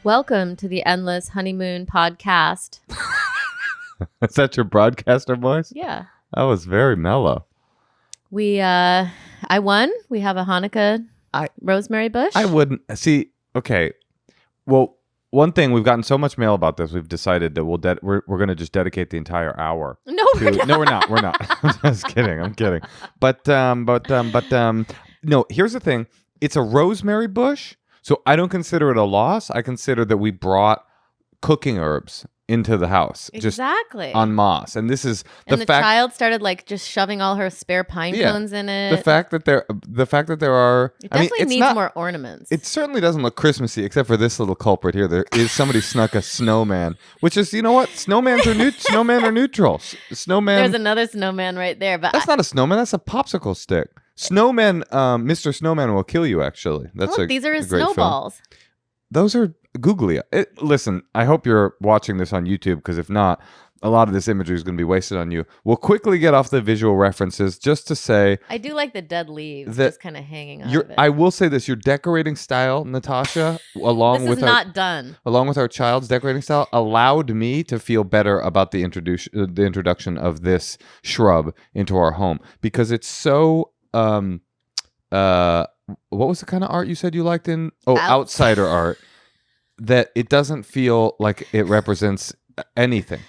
Welcome to the Endless Honeymoon Podcast. Is that your broadcaster voice? Yeah. That was very mellow. I won. We have a Hanukkah rosemary bush. I wouldn't. See, okay. Well, one thing, we've gotten so much mail about this, we've decided that we're going to just dedicate the entire hour. No, we're not. No, we're not. We're not. I'm just kidding. I'm kidding. But no, here's the thing. It's a rosemary bush. So I don't consider it a loss. I consider that we brought cooking herbs into the house. Exactly. Just en masse. And this is the child started like just shoving all her spare pine cones in it. The fact that there are it definitely needs more ornaments. It certainly doesn't look Christmassy, except for this little culprit here. There is somebody snuck a snowman, which is, you know what? Snowmen are neutral. Snowman. There's another snowman right there, but that's not a snowman. That's a popsicle stick. Snowman, Mr. Snowman will kill you. Actually, these are his snowballs. Film. Those are googly. Listen, I hope you're watching this on YouTube, because if not, a lot of this imagery is going to be wasted on you. We'll quickly get off the visual references just to say I do like the dead leaves just kind of hanging on it. I will say this: your decorating style, Natasha, along with our child's decorating style, allowed me to feel better about the introduction of this shrub into our home, because it's so. What was the kind of art you said you liked in? Oh, outsider art. That it doesn't feel like it represents anything.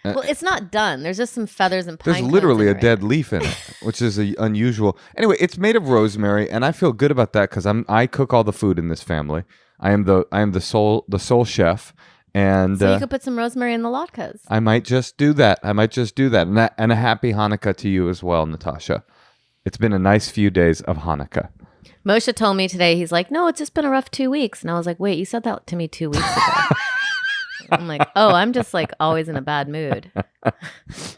Well, it's not done. There's just some feathers and pine cones. There's literally a right dead leaf in it, which is unusual. Anyway, it's made of rosemary, and I feel good about that because I cook all the food in this family. I am the sole chef. And so you could put some rosemary in the latkes. I might just do that. And a happy Hanukkah to you as well, Natasha. It's been a nice few days of Hanukkah. Moshe told me today, he's like, no, it's just been a rough 2 weeks. And I was like, wait, you said that to me 2 weeks ago. I'm like, oh, I'm just like always in a bad mood.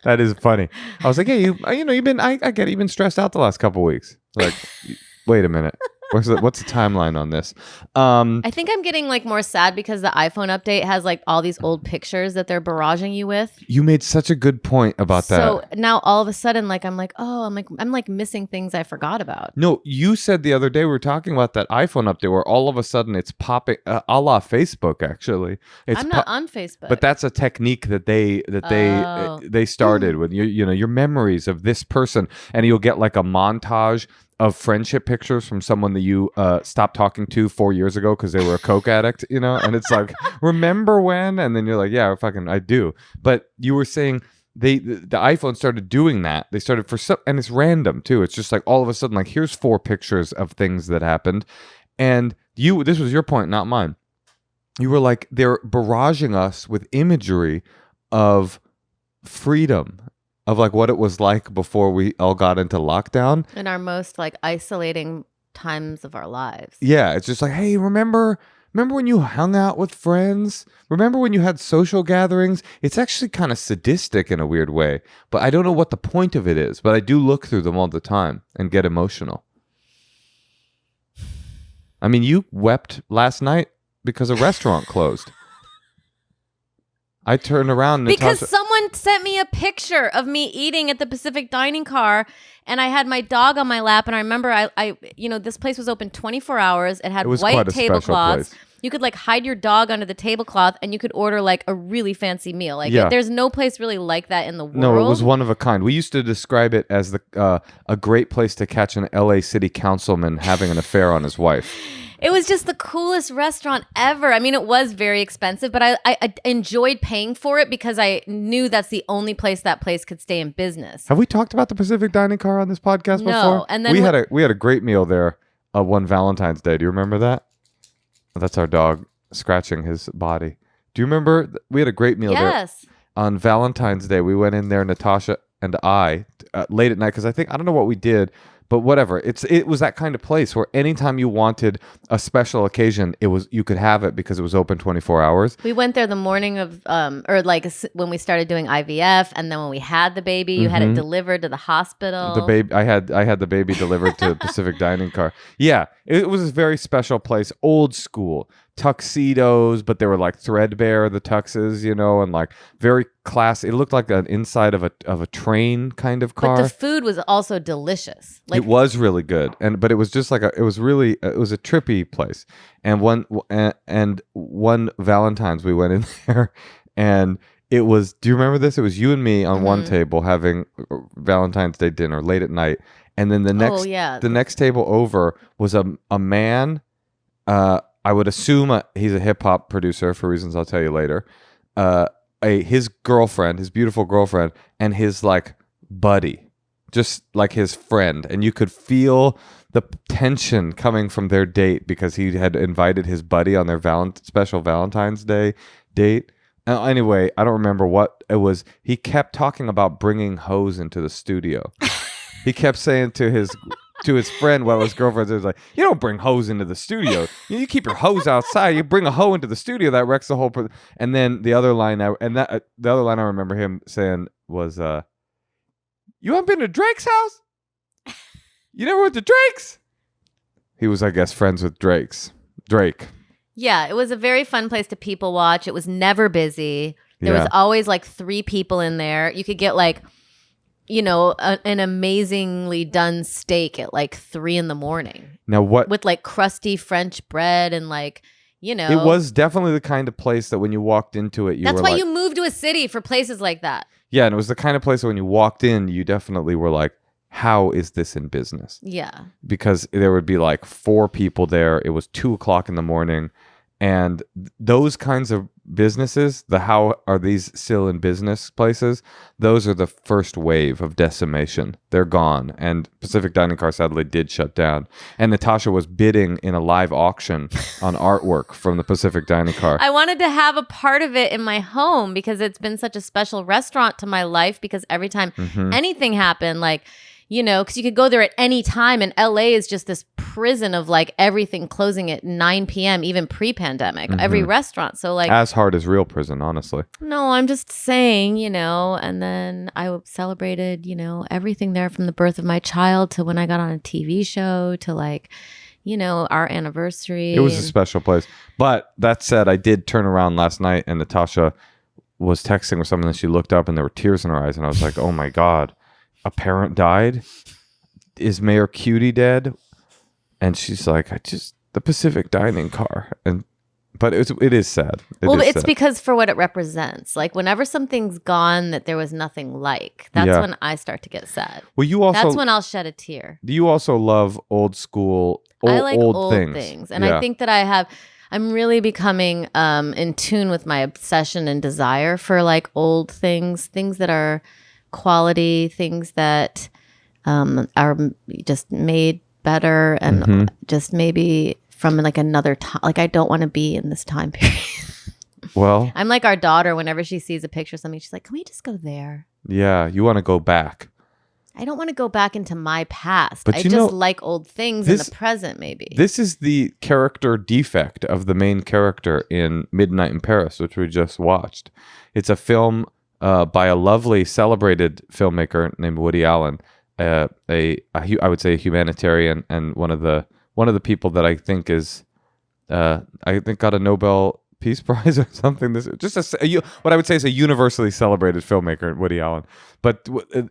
That is funny. I was like, hey, you've been, I get it, you've been stressed out the last couple of weeks. Like, wait a minute. What's the timeline on this? I think I'm getting like more sad because the iPhone update has like all these old pictures that they're barraging you with. You made such a good point about that. So now all of a sudden, like I'm missing things I forgot about. No, you said the other day we were talking about that iPhone update where all of a sudden it's popping a la Facebook. Actually, I'm not on Facebook, but that's a technique that they started with your memories of this person, and you'll get like a montage of friendship pictures from someone that you stopped talking to 4 years ago because they were a coke addict, and it's like, remember when? And then you're like, yeah, I do. But you were saying the iPhone started doing that. They started and it's random too. It's just like all of a sudden, like, here's 4 pictures of things that happened, and this was your point, not mine. You were like, they're barraging us with imagery of freedom, of like what it was like before we all got into lockdown. In our most like isolating times of our lives. Yeah, it's just like, hey, remember when you hung out with friends? Remember when you had social gatherings? It's actually kind of sadistic in a weird way, but I don't know what the point of it is, but I do look through them all the time and get emotional. I mean, you wept last night because a restaurant closed. I turned around, Natasha. Because someone sent me a picture of me eating at the Pacific Dining Car, and I had my dog on my lap, and I remember I this place was open 24 hours. It had white tablecloths. You could like hide your dog under the tablecloth, and you could order like a really fancy meal. Like there's no place really like that in the world. No, it was one of a kind. We used to describe it as a great place to catch an LA city councilman having an affair on his wife. It was just the coolest restaurant ever. I mean, it was very expensive, but I enjoyed paying for it because I knew that's the only place that place could stay in business. Have we talked about the Pacific Dining Car on this podcast before? No, and then we had a great meal there one Valentine's Day. Do you remember that? That's our dog scratching his body. Do you remember? We had a great meal there. Yes. On Valentine's Day, we went in there, Natasha and I, late at night, because I don't know what we did. But whatever, it was that kind of place where anytime you wanted a special occasion, you could have it because it was open 24 hours. We went there the morning of, or like when we started doing IVF, and then when we had the baby, you had it delivered to the hospital. The baby, I had the baby delivered to Pacific Dining Car. Yeah, it was a very special place, old school. tuxedos, but they were like threadbare, the tuxes, and like very classy. It looked like an inside of a train kind of car. But the food was also delicious. It was really good, but it was just like it was a trippy place. And one Valentine's we went in there, and it was. Do you remember this? It was you and me on one table having Valentine's Day dinner late at night, and then the next table over was a man. I would assume he's a hip hop producer for reasons I'll tell you later. His girlfriend, his beautiful girlfriend, and his like buddy, just like his friend, and you could feel the tension coming from their date because he had invited his buddy on their special Valentine's Day date. Anyway, I don't remember what it was. He kept talking about bringing hoes into the studio. He kept saying to his friend, while his girlfriend was like, "You don't bring hoes into the studio. You keep your hoes outside. You bring a hoe into the studio, that wrecks the whole." And then the other line, I remember him saying was, "You haven't been to Drake's house? You never went to Drake's?" He was, I guess, friends with Drake. Yeah, it was a very fun place to people watch. It was never busy. There was always like 3 people in there. You could get like, an amazingly done steak at like 3 a.m. Now what? With like crusty French bread and like, It was definitely the kind of place that when you walked into it, That's why you moved to a city for places like that. Yeah, and it was the kind of place that when you walked in, you definitely were like, how is this in business? Yeah. Because there would be like 4 people there. It was 2:00 a.m. And those kinds of businesses, the how are these still in business places, those are the first wave of decimation. They're gone. And Pacific Dining Car sadly did shut down. And Natasha was bidding in a live auction on artwork from the Pacific Dining Car. I wanted to have a part of it in my home because it's been such a special restaurant to my life, because every time anything happened, like, because you could go there at any time, and LA is just this prison of like everything closing at 9 p.m. even pre-pandemic, every restaurant. So like as hard as real prison, honestly. No, I'm just saying, and then I celebrated, everything there from the birth of my child to when I got on a TV show to like, our anniversary. It was a special place. But that said, I did turn around last night and Natasha was texting with someone, and she looked up and there were tears in her eyes, and I was like, oh my God. A parent died? Is Mayor Cutie dead? And she's like, the Pacific Dining Car. But it is sad. It's sad. Because for what it represents. Like whenever something's gone that there was nothing like, that's when I start to get sad. Well, that's when I'll shed a tear. Do you also love old school, I like old things. And I think that I'm really becoming in tune with my obsession and desire for like old things that are quality, things that are just made better and just maybe from like another time. Like I don't want to be in this time period. Well, I'm like our daughter. Whenever she sees a picture of something, she's like, "Can we just go there?" Yeah, you want to go back. I don't want to go back into my past. But I just like old things in the present. Maybe this is the character defect of the main character in Midnight in Paris, which we just watched. It's a film by a lovely, celebrated filmmaker named Woody Allen, I would say a humanitarian, and one of the people that I think got a Nobel Peace Prize or something. This just what I would say is a universally celebrated filmmaker, Woody Allen. But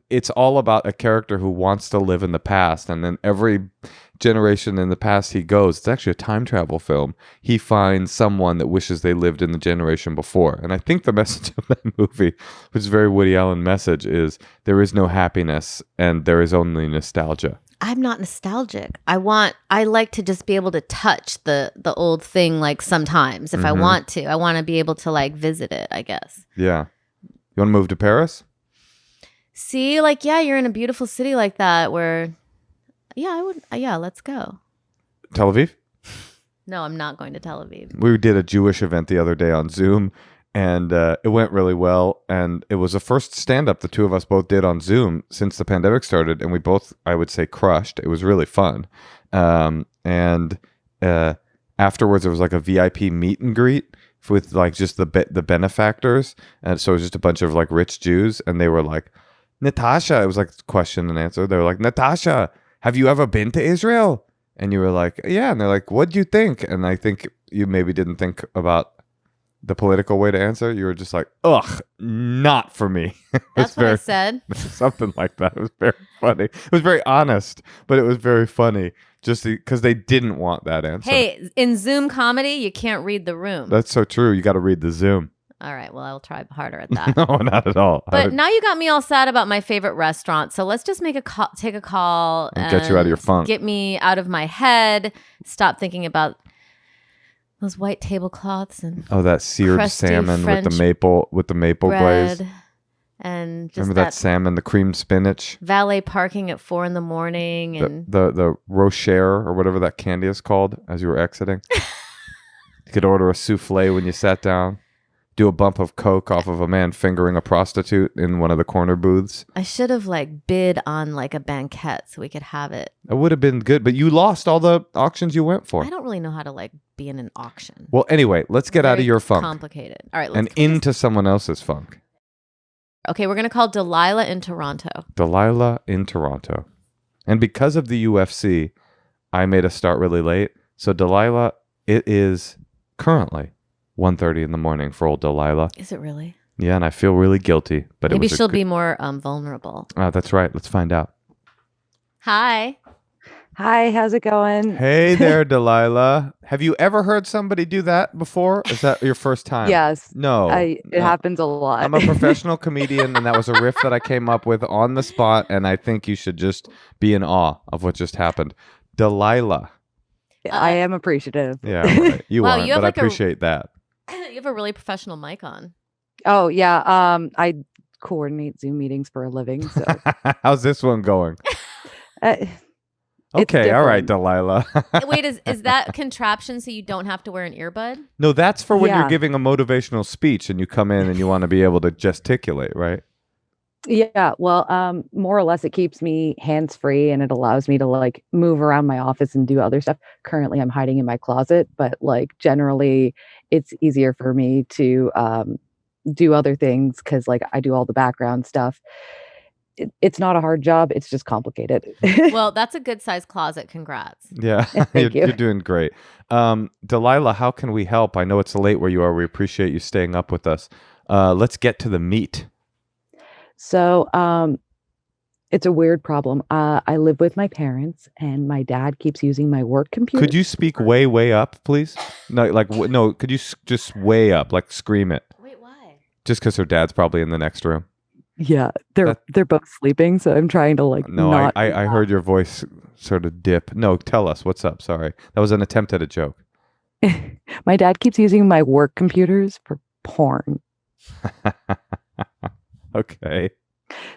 it's all about a character who wants to live in the past, and then every generation in the past he goes. It's actually a time travel film. He finds someone that wishes they lived in the generation before. And I think the message of that movie, which is a very Woody Allen message, is there is no happiness and there is only nostalgia. I'm not nostalgic. I like to just be able to touch the old thing like sometimes if I want to. I want to be able to like visit it, I guess. Yeah. You want to move to Paris? See, like, yeah, you're in a beautiful city like that where, yeah, I would. Yeah, let's go. Tel Aviv? No, I'm not going to Tel Aviv. We did a Jewish event the other day on Zoom, and it went really well. And it was the first stand-up the two of us both did on Zoom since the pandemic started, and we both, I would say, crushed. It was really fun. And afterwards, there was like a VIP meet and greet with like just the benefactors, and so it was just a bunch of like rich Jews, and they were like, Natasha. It was like question and answer. They were like, Natasha, have you ever been to Israel? And you were like, yeah. And they're like, what do you think? And I think you maybe didn't think about the political way to answer? You were just like, ugh, not for me. That's what I said. Something like that. It was very funny. It was very honest, but it was very funny just because they didn't want that answer. Hey, in Zoom comedy, you can't read the room. That's so true. You got to read the Zoom. All right. Well, I'll try harder at that. No, not at all. But now you got me all sad about my favorite restaurant. So let's just take a call and get you out of your funk. Get me out of my head. Stop thinking about those white tablecloths and that seared salmon French with the maple glaze. And just remember that salmon, the creamed spinach, valet parking at 4 a.m. and the Rocher or whatever that candy is called as you were exiting. You could order a souffle when you sat down. Do a bump of coke off of a man fingering a prostitute in one of the corner booths. I should have bid on a banquette so we could have it. It would have been good, but you lost all the auctions you went for. I don't really know how to be in an auction. Well, anyway, let's get out of your funk. Complicated. All right, and into someone else's funk. Okay, we're going to call Delilah in Toronto. Delilah in Toronto. And because of the UFC, I made us start really late. So Delilah, it is currently 1:30 in the morning for old Delilah. Is it really? Yeah, and I feel really guilty. But maybe she'll be more vulnerable. That's right. Let's find out. Hi. Hi, how's it going? Hey there, Delilah. Have you ever heard somebody do that before? Is that your first time? Yes. No. It happens a lot. I'm a professional comedian, and that was a riff that I came up with on the spot, and I think you should just be in awe of what just happened. Delilah. I am appreciative. Yeah, right. You wow, aren't, but I appreciate that. You have a really professional mic on. Oh, yeah. I coordinate Zoom meetings for a living. So how's this one going? Okay, all right, Delilah. Wait, is that contraption so you don't have to wear an earbud? No, that's for when you're giving a motivational speech and you come in and you want to be able to gesticulate, right? Yeah, well, more or less it keeps me hands-free and it allows me to move around my office and do other stuff. Currently, I'm hiding in my closet, but generally it's easier for me to do other things because I do all the background stuff. It's not a hard job. It's just complicated. Well, that's a good sized closet. Congrats. Yeah, Thank you. You're doing great. Delilah, how can we help? I know it's late where you are. We appreciate you staying up with us. Let's get to the meat. So it's a weird problem. I live with my parents and my dad keeps using my work computer. Could you speak way, way up, please? No, no, could you just way up, scream it? Wait, why? Just because her dad's probably in the next room. Yeah, they're both sleeping, so I'm trying to No, not. I heard your voice sort of dip. No, tell us what's up. Sorry, that was an attempt at a joke. My dad keeps using my work computers for porn. Okay.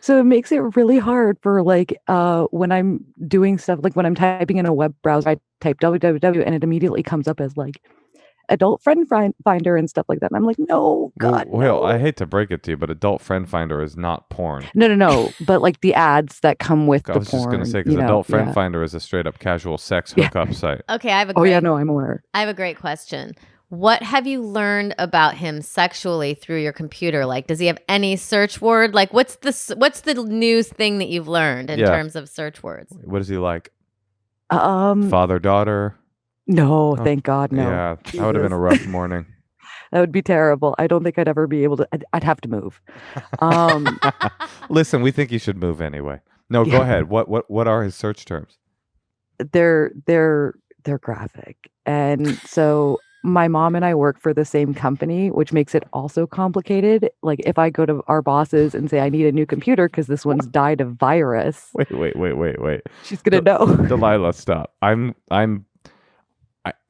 So it makes it really hard for when I'm doing stuff, when I'm typing in a web browser, I type www and it immediately comes up as adult friend finder and stuff like that. And I'm like, no, God. Well, no. I hate to break it to you, but adult friend finder is not porn. No. But the ads that come with the porn. I was just going to say, because adult friend finder is a straight up casual sex hookup site. Okay, I have a Oh, yeah, no, I'm aware. I have a great question. What have you learned about him sexually through your computer? Does he have any search word? What's the news thing that you've learned in terms of search words? What is he like? Father, daughter? No, thank God, no. Yeah, that would have been a rough morning. That would be terrible. I don't think I'd ever be able to. I'd have to move. Listen, we think you should move anyway. No, go ahead. What are his search terms? They're graphic, and so my mom and I work for the same company, which makes it also complicated. If I go to our bosses and say I need a new computer because this one's died of virus. Wait. She's gonna know. Delilah, stop. I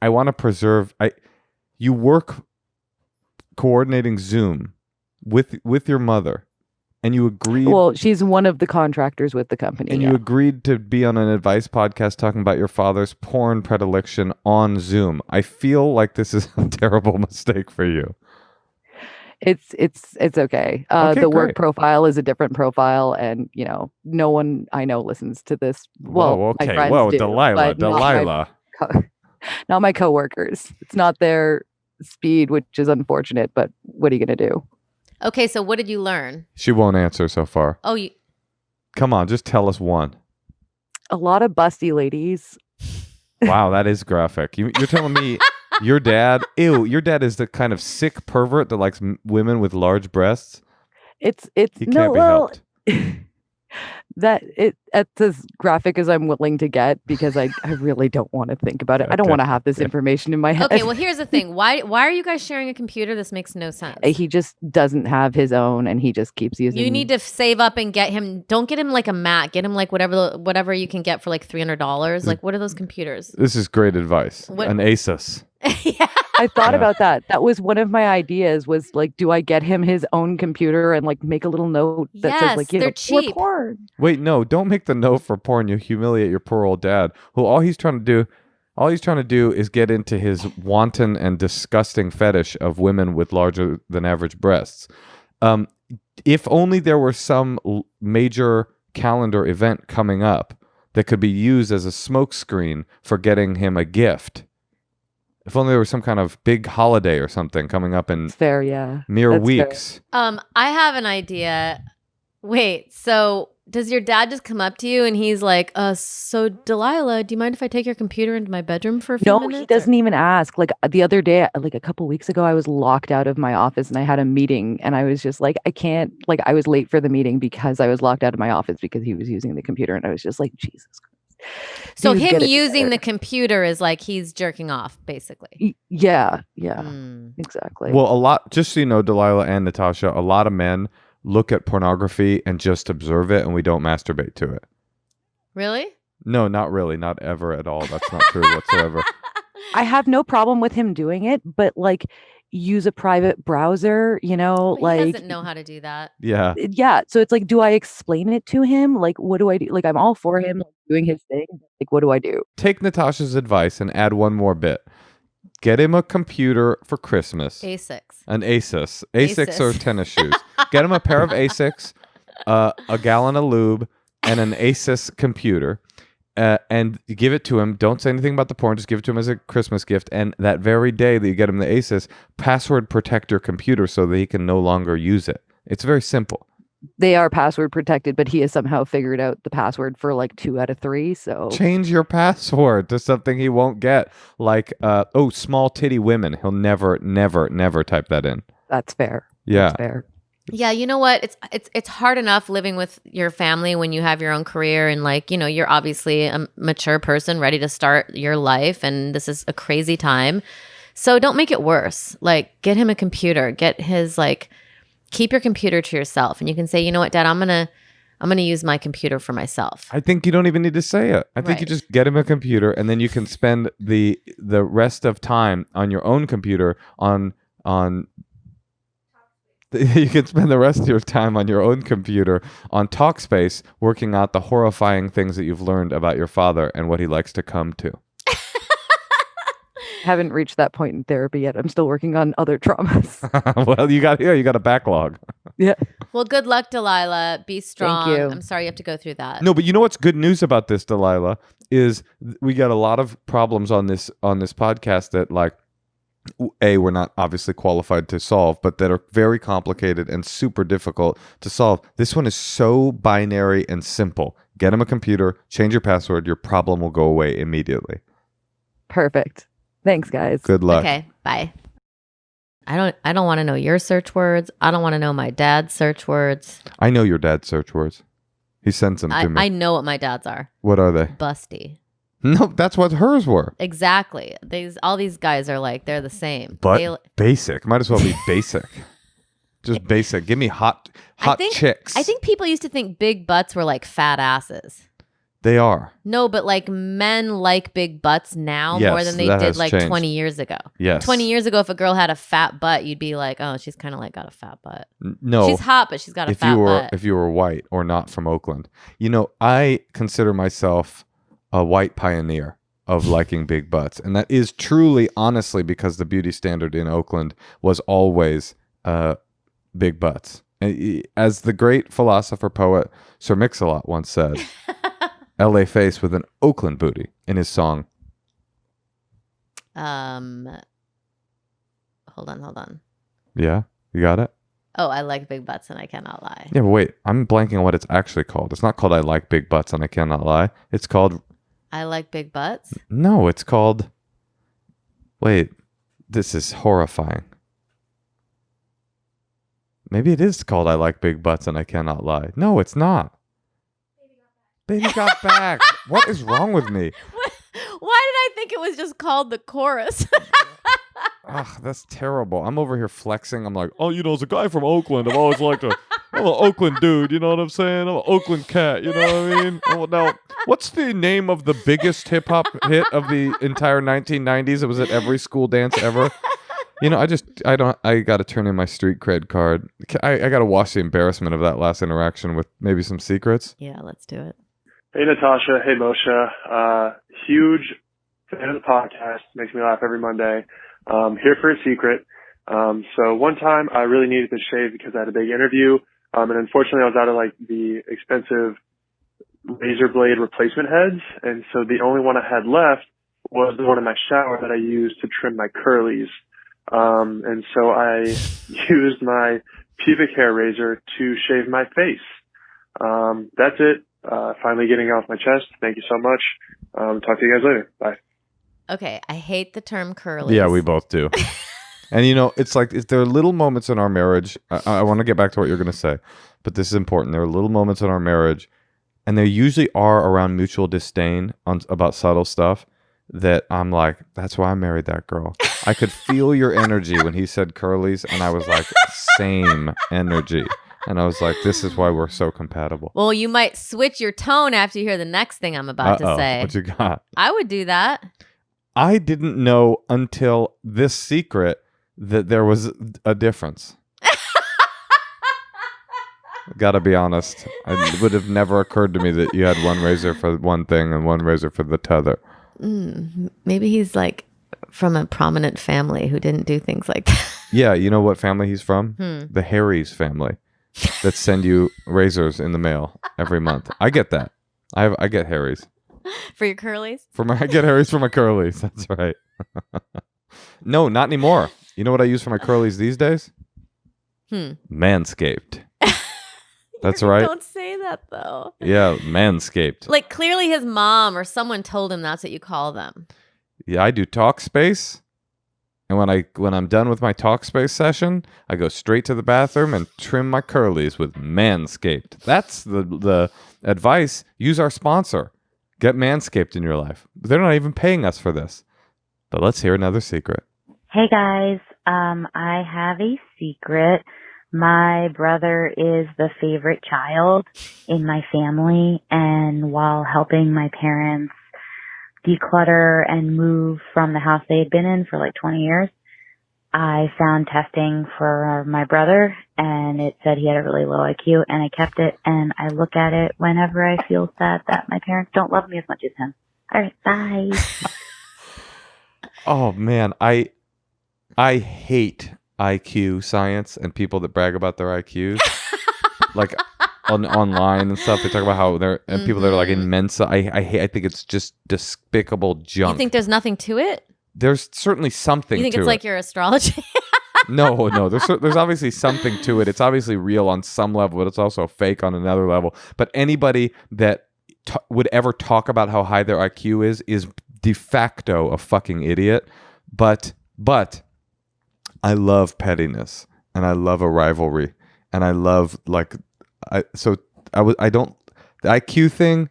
want to preserve. You work coordinating Zoom with your mother, and you agreed. Well, she's one of the contractors with the company, and you agreed to be on an advice podcast talking about your father's porn predilection on Zoom. I feel like this is a terrible mistake for you. It's okay. The work profile is a different profile, and no one I know listens to this. Well, okay. My friends do, Delilah. Not my coworkers. It's not their speed, which is unfortunate, but what are you going to do? Okay, so what did you learn? She won't answer so far. Oh, come on, just tell us one. A lot of busty ladies. Wow, that is graphic. You're telling me Your dad, ew, your dad is the kind of sick pervert that likes women with large breasts. It's He no, can't be well, helped. it's as graphic as I'm willing to get because I really don't want to think about it. I don't want to have this information in my head. Okay, well, here's the thing. Why are you guys sharing a computer? This makes no sense. He just doesn't have his own, and he just keeps using. You need to save up and get him. Don't get him like a Mac. Get him like whatever you can get for like $300. Like, what are those computers? This is great advice. An Asus. Yeah. I thought about that. That was one of my ideas. Was like, do I get him his own computer and like make a little note that says like, they're cheap. Porn. Wait, no, don't make the note for porn. You humiliate your poor old dad, who all he's trying to do is get into his wanton and disgusting fetish of women with larger than average breasts. If only there were some major calendar event coming up that could be used as a smokescreen for getting him a gift. If only there was some kind of big holiday or something coming up in mere weeks. Fair. I have an idea. Wait, so does your dad just come up to you and he's like, so Delilah, do you mind if I take your computer into my bedroom for a few minutes? No, he doesn't even ask. Like the other day, like a couple weeks ago, I was locked out of my office and I had a meeting and I was just like, I can't, like I was late for the meeting because I was locked out of my office because he was using the computer and I was just like, Jesus Christ. So him using the computer is like he's jerking off, basically. Yeah, exactly. Well, just so you know, Delilah and Natasha, a lot of men look at pornography and just observe it, and we don't masturbate to it. Really? No, not really. Not ever at all. That's not true whatsoever. I have no problem with him doing it, but like use a private browser, He doesn't know how to do that. Yeah. So it's like, do I explain it to him? Like, what do I do? Like, I'm all for him doing his thing. Like, what do I do? Take Natasha's advice and add one more bit. Get him a computer for Christmas. Asics. An Asus. Asics or tennis shoes. Get him a pair of Asics, a gallon of lube, and an Asus computer. And give it to him. Don't say anything about the porn. Just give it to him as a Christmas gift. And that very day that you get him the Asus, password protect your computer so that he can no longer use it. It's very simple. They are password protected, but he has somehow figured out the password for like 2 out of 3. So change your password to something he won't get. Like, small titty women. He'll never type that in. That's fair. Yeah. That's fair. Yeah, you know what? It's hard enough living with your family when you have your own career and like, you're obviously a mature person ready to start your life and this is a crazy time. So don't make it worse. Like get him a computer, keep your computer to yourself and you can say, you know what, Dad, I'm going to use my computer for myself. I think you don't even need to say it. I think you just get him a computer and then you can spend the rest of time on your own computer you can spend the rest of your time on your own computer on Talkspace working out the horrifying things that you've learned about your father and what he likes to come to. Haven't reached that point in therapy yet. I'm still working on other traumas. Well, you got a backlog. Yeah. Well, good luck, Delilah. Be strong. Thank you. I'm sorry you have to go through that. No, but you know what's good news about this, Delilah, is we got a lot of problems on this podcast that like we're not obviously qualified to solve, but that are very complicated and super difficult to solve. This one is so binary and simple. Get him a computer, change your password, your problem will go away immediately. Perfect. Thanks, guys. Good luck. Okay, bye. I don't want to know your search words. I don't want to know my dad's search words. I know your dad's search words. He sends them to me. I know what my dad's are. What are they? Busty. No, that's what hers were. Exactly. All these guys are like, they're the same. But basic. Might as well be basic. Just basic. Give me hot chicks. I think people used to think big butts were like fat asses. They are. No, but like men like big butts now more than they did like changed. 20 years ago. Yes. 20 years ago, if a girl had a fat butt, you'd be like, oh, she's kind of like got a fat butt. No. She's hot, but she's got a fat butt. If you were white or not from Oakland. I consider myself a white pioneer of liking big butts. And that is truly, honestly, because the beauty standard in Oakland was always big butts. As the great philosopher poet Sir Mix-a-Lot once said, LA face with an Oakland booty in his song. Hold on. Yeah, you got it? Oh, I like big butts and I cannot lie. Yeah, but wait, I'm blanking on what it's actually called. It's not called I like big butts and I cannot lie. It's called... I like big butts? No, it's called... Wait, This is horrifying. Maybe it is called I Like Big Butts and I Cannot Lie. No, it's not. Baby got back. What is wrong with me? Why did I think it was just called the chorus? Ugh, that's terrible. I'm over here flexing. I'm like, oh, as a guy from Oakland, I've always liked I'm an Oakland dude, you know what I'm saying? I'm an Oakland cat, you know what I mean? Oh, now, what's the name of the biggest hip-hop hit of the entire 1990s? It was at every school dance ever. I got to turn in my street cred card. I got to wash the embarrassment of that last interaction with maybe some secrets. Yeah, let's do it. Hey, Natasha. Hey, Moshe. Huge fan of the podcast. Makes me laugh every Monday. Here for a secret. So one time I really needed to shave because I had a big interview. And unfortunately I was out of like the expensive razor blade replacement heads. And so the only one I had left was the one in my shower that I used to trim my curlies. And so I used my pubic hair razor to shave my face. That's it. Finally getting off my chest. Thank you so much. Talk to you guys later. Bye. Okay. I hate the term curlies. Yeah, we both do. And it's like, there are little moments in our marriage. I want to get back to what you're going to say, but this is important. There are little moments in our marriage, and there usually are around mutual disdain about subtle stuff that I'm like, that's why I married that girl. I could feel your energy when he said curlies, and I was like, same energy. And I was like, this is why we're so compatible. Well, you might switch your tone after you hear the next thing I'm about to say. What you got? I would do that. I didn't know until this secret that there was a difference. Gotta be honest. It would have never occurred to me that you had one razor for one thing and one razor for the t'other. Maybe he's like from a prominent family who didn't do things like that. Yeah, you know what family he's from? The Harry's family that send you razors in the mail every month. I get that. I get Harry's. For your curlies? I get Harry's for my curlies. That's right. No, not anymore. You know what I use for my curlies these days? Manscaped. That's right. Don't say that though. Yeah, Manscaped. Like clearly his mom or someone told him that's what you call them. Yeah, I do Talkspace. And when I'm done with my Talkspace session, I go straight to the bathroom and trim my curlies with Manscaped. That's the advice. Use our sponsor. Get Manscaped in your life. They're not even paying us for this. But let's hear another secret. Hey guys, I have a secret. My brother is the favorite child in my family, and while helping my parents declutter and move from the house they had been in for like 20 years, I found testing for my brother, and it said he had a really low IQ, and I kept it, and I look at it whenever I feel sad that my parents don't love me as much as him. All right, bye. Oh man, I hate IQ science and people that brag about their IQs. Like online and stuff. They talk about how they're and people that are like in Mensa. I think it's just despicable junk. You think there's nothing to it? There's certainly something to it. You think it's like your astrology? No. There's obviously something to it. It's obviously real on some level, but it's also fake on another level. But anybody that would ever talk about how high their IQ is de facto a fucking idiot. But I love pettiness, and I love a rivalry, and I love the IQ thing.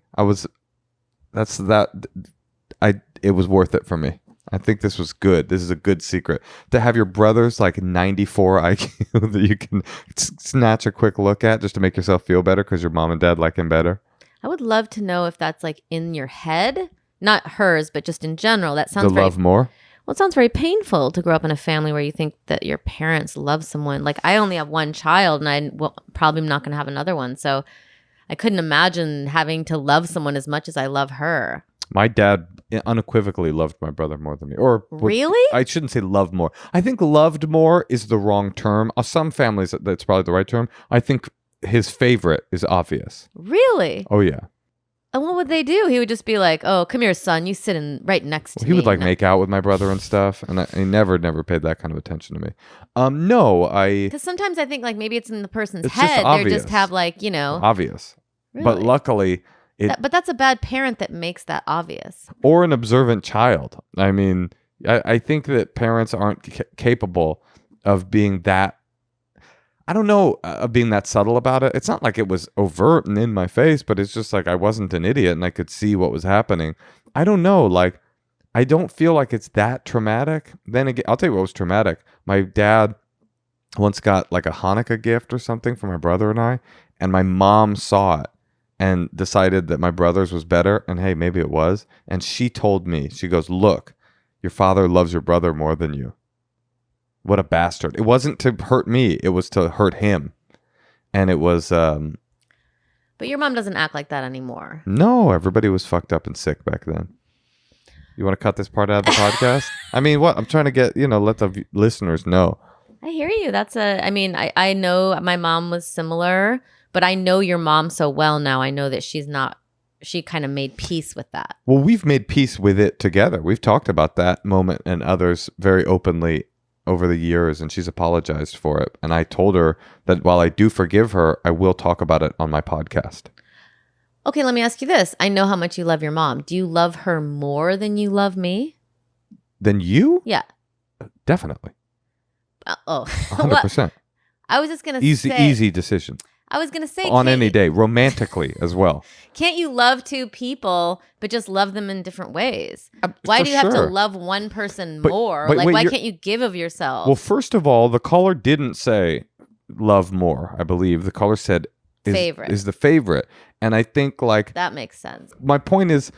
It was worth it for me. I think this was good. This is a good secret to have your brother's like 94 IQ that you can snatch a quick look at just to make yourself feel better because your mom and dad like him better. I would love to know if that's like in your head, not hers, but just in general. That sounds love more. Well, it sounds very painful to grow up in a family where you think that your parents love someone. Like I only have one child, and I probably am not going to have another one. So I couldn't imagine having to love someone as much as I love her. My dad unequivocally loved my brother more than me. Really? I shouldn't say loved more. I think loved more is the wrong term. Some families, that's probably the right term. I think his favorite is obvious. Really? Oh, yeah. And what would they do? He would just be like, "Oh, come here, son. You sit right next to me." He would like make out with my brother and stuff, and he never paid that kind of attention to me. No, because sometimes I think like maybe it's in the person's it's head. Just they just have like obvious. Really? But luckily, but that's a bad parent that makes that obvious. Or an observant child. I mean, I think that parents aren't capable of being that, I don't know, of being that subtle about it. It's not like it was overt and in my face, but it's just like I wasn't an idiot and I could see what was happening. I don't know. Like, I don't feel like it's that traumatic. Then again, I'll tell you what was traumatic. My dad once got like a Hanukkah gift or something for my brother and I, and my mom saw it and decided that my brother's was better. And hey, maybe it was. And she told me, she goes, look, your father loves your brother more than you. What a bastard. It wasn't to hurt me. It was to hurt him. And it was... But your mom doesn't act like that anymore. No, everybody was fucked up and sick back then. You want to cut this part out of the podcast? I mean, what? I'm trying to get, let the listeners know. I hear you. I know my mom was similar, but I know your mom so well now. I know that she kind of made peace with that. Well, we've made peace with it together. We've talked about that moment and others very openly over the years, and she's apologized for it. And I told her that while I do forgive her, I will talk about it on my podcast. Okay, let me ask you this. I know how much you love your mom. Do you love her more than you love me? Than you? Yeah. Definitely. 100%. I was just going to say. Easy decision. I was going to say. On any day, romantically as well. Can't you love two people, but just love them in different ways? Why do you have to love one person more? Why can't you give of yourself? Well, first of all, the caller didn't say love more, I believe. The caller said is the favorite. And I think like... That makes sense. My point is,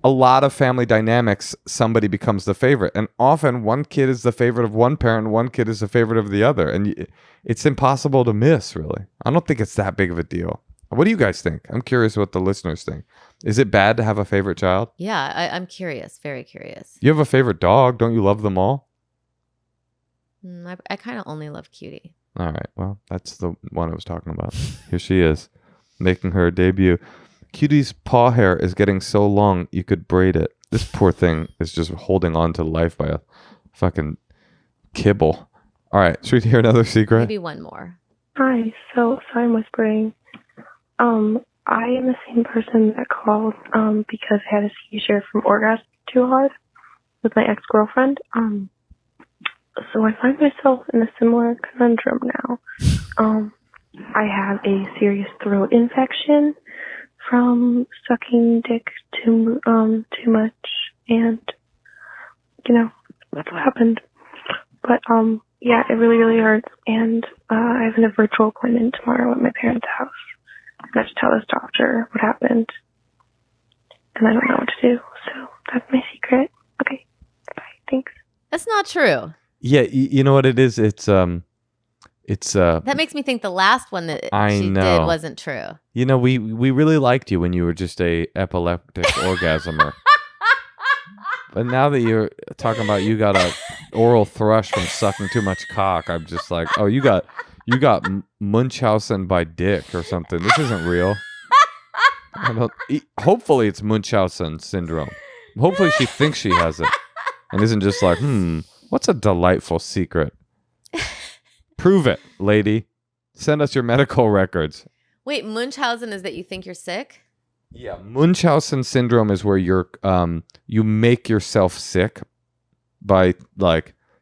a lot of family dynamics, somebody becomes the favorite. And often one kid is the favorite of one parent, one kid is the favorite of the other. And it's impossible to miss, really. I don't think it's that big of a deal. What do you guys think? I'm curious what the listeners think. Is it bad to have a favorite child? Yeah, I'm curious. Very curious. You have a favorite dog. Don't you love them all? I kind of only love Cutie. All right. Well, that's the one I was talking about. Here she is, making her debut. Cutie's paw hair is getting so long you could braid it. This poor thing is just holding on to life by a fucking kibble. All right. Should we hear another secret? Maybe one more. Hi. So I'm whispering. I am the same person that called because I had a seizure from orgasm too hard with my ex-girlfriend. So I find myself in a similar conundrum now. I have a serious throat infection from sucking dick too much, and that's what happened. But yeah, it really hurts, and I have a virtual appointment tomorrow at my parents' house. I have to tell this doctor what happened, and I don't know what to do. So that's my secret. Okay, bye. Thanks. That's not true. Yeah, you know what it is? It's that makes me think the last one that she did wasn't true. We really liked you when you were just a epileptic orgasmer. But now that you're talking about you got a oral thrush from sucking too much cock, I'm just like, oh, you got Munchausen by Dick or something. This isn't real. Hopefully it's Munchausen syndrome. Hopefully she thinks she has it and isn't just like, what's a delightful secret? Prove it, lady. Send us your medical records. Wait, Munchausen is that you think you're sick? Yeah, Munchausen syndrome is where you're you make yourself sick by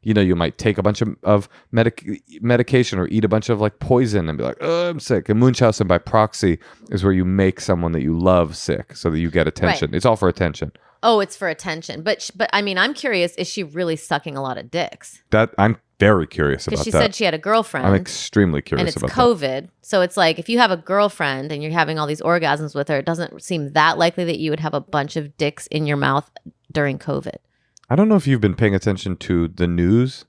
you might take a bunch of medication or eat a bunch of poison and be like, oh, I'm sick. And Munchausen by proxy is where you make someone that you love sick so that you get attention. Right. It's all for attention. Oh, it's for attention. But I mean, I'm curious, is she really sucking a lot of dicks? That I'm very curious about that. Because she said she had a girlfriend. I'm extremely curious about that. And it's COVID. So it's like, if you have a girlfriend and you're having all these orgasms with her, it doesn't seem that likely that you would have a bunch of dicks in your mouth during COVID. I don't know if you've been paying attention to the news,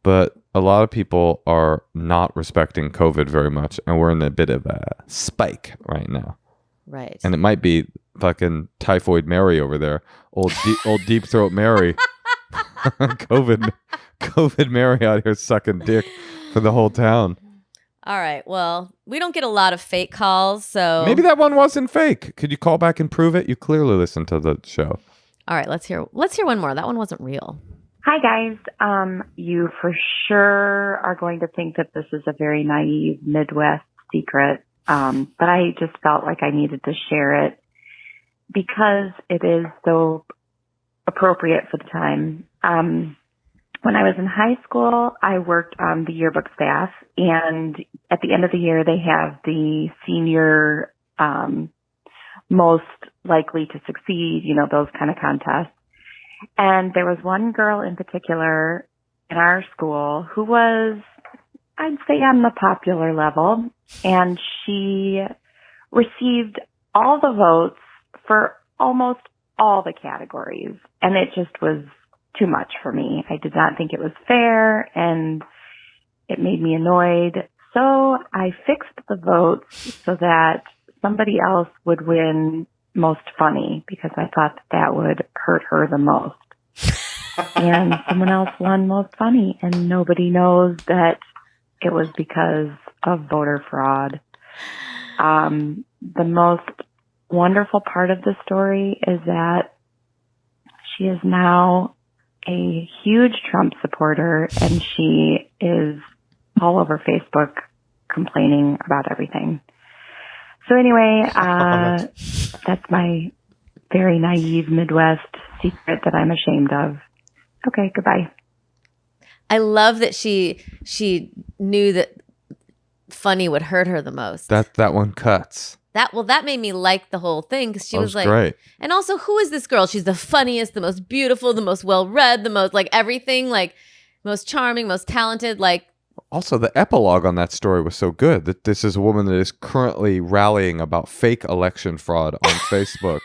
but a lot of people are not respecting COVID very much. And we're in a bit of a spike right now. Right. And it might be fucking Typhoid Mary over there. Old Deep Throat Mary. COVID Mary out here sucking dick for the whole town. All right. Well, we don't get a lot of fake calls, so... Maybe that one wasn't fake. Could you call back and prove it? You clearly listened to the show. All right. Let's hear one more. That one wasn't real. Hi, guys. You for sure are going to think that this is a very naive Midwest secret, but I just felt like I needed to share it because it is so appropriate for the time. when I was in high school, I worked on the yearbook staff, and at the end of the year, they have the senior most likely to succeed, those kind of contests. And there was one girl in particular in our school who was, I'd say, on the popular level, and she received all the votes for almost all the categories, and it just was too much for me. I did not think it was fair, and it made me annoyed. So I fixed the votes so that somebody else would win most funny, because I thought that would hurt her the most. And someone else won most funny, and nobody knows that it was because of voter fraud. The most wonderful part of the story is that she is now a huge Trump supporter, and she is all over Facebook complaining about everything. So anyway, that's my very naive Midwest secret that I'm ashamed of. Okay, goodbye. I love that she knew that funny would hurt her the most. That one cuts. That made me like the whole thing, because she was like, great. And also, who is this girl? She's the funniest, the most beautiful, the most well-read, the most like everything, like most charming, most talented. Like, also, the epilogue on that story was so good that this is a woman that is currently rallying about fake election fraud on Facebook,